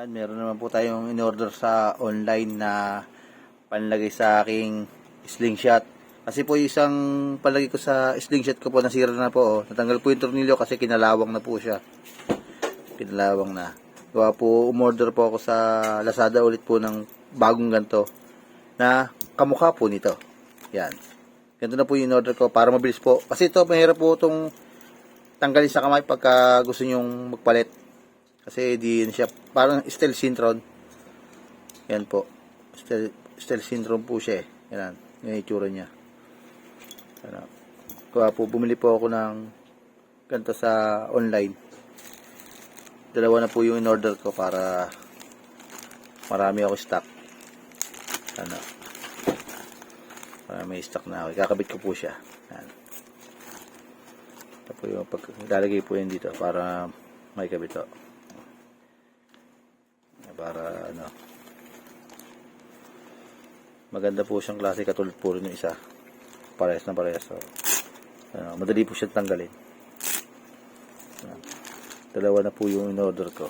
Yan, meron naman po tayong in-order sa online na panlagay sa aking slingshot. Kasi po isang panlagay ko sa slingshot ko po nasira na po. Oh. Natanggal po yung tornilyo kasi kinalawang na po siya. Kinalawang na. Kaya po umorder po ako sa Lazada ulit po ng bagong ganito na kamukha po nito. Yan. Ganito na po yung in-order ko para mabilis po. Kasi ito mahirap po itong tanggalin sa kamay pagka gusto nyong magpalit. Kasi di yun siya, parang steel syndrome. Yan po. Steel syndrome po siya eh. Yan, yung itsura niya. Yan. Kaya po, bumili po ako ng ganito sa online. Dalawa na po yung in-order ko para marami ako stock. Ano. Para may stock na ako. Ikakabit ko po siya. Yan. Ito po yung lalagay po yun dito para may kabit to. Para ano, maganda po siyang klase, katulad po rin yung isa, parehas na parehas. So, madali po siyang tanggalin. Dalawa na po yung in-order ko.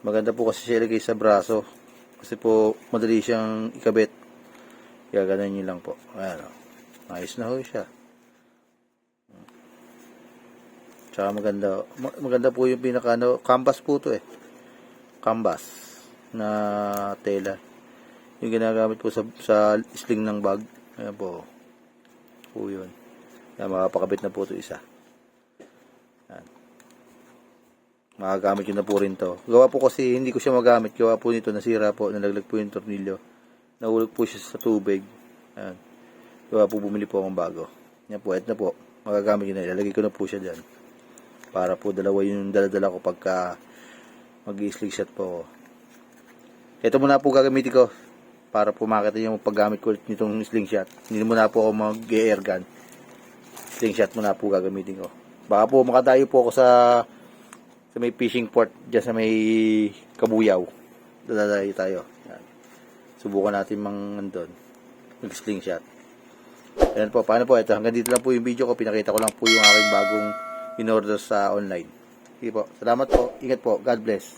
Maganda po kasi siya ilagay sa braso kasi po madali siyang ikabit, kaya ganun nyo lang po. Ayan, ayos na ho siya. Tsaka maganda po yung pinaka canvas po to eh. Canvas na tela. Yung ginagamit po sa sling ng bag. Ayan po. Po yun. Ayan, makapakabit na po ito isa. Ayan. Makagamit yun na po rin to. Gawa po kasi hindi ko siya magamit. Gawa po nito, nasira po. Nalaglag po yung tornilyo. Nahulog po siya sa tubig. Ayan. Gawa po bumili po akong bago. Ayan po, ito na po. Magagamit yun na. Ilalagay ko na po siya dyan. Para po dalawa yung daladala ko pagka mag-slingshot po ako. Ito muna po gagamitin ko para po makita yung paggamit ko nitong slingshot. Hindi muna po ako mag-air gun. Slingshot muna po gagamitin ko. Baka po makadayo po ako sa may fishing port dyan sa may Kabuyaw. Dadalayo tayo. Yan. Subukan natin mag-slingshot. Ayan po, paano po ito? Hanggang dito lang po yung video ko. Pinakita ko lang po yung aking bagong in-order sa online. Sige po. Salamat po. Ingat po. God bless.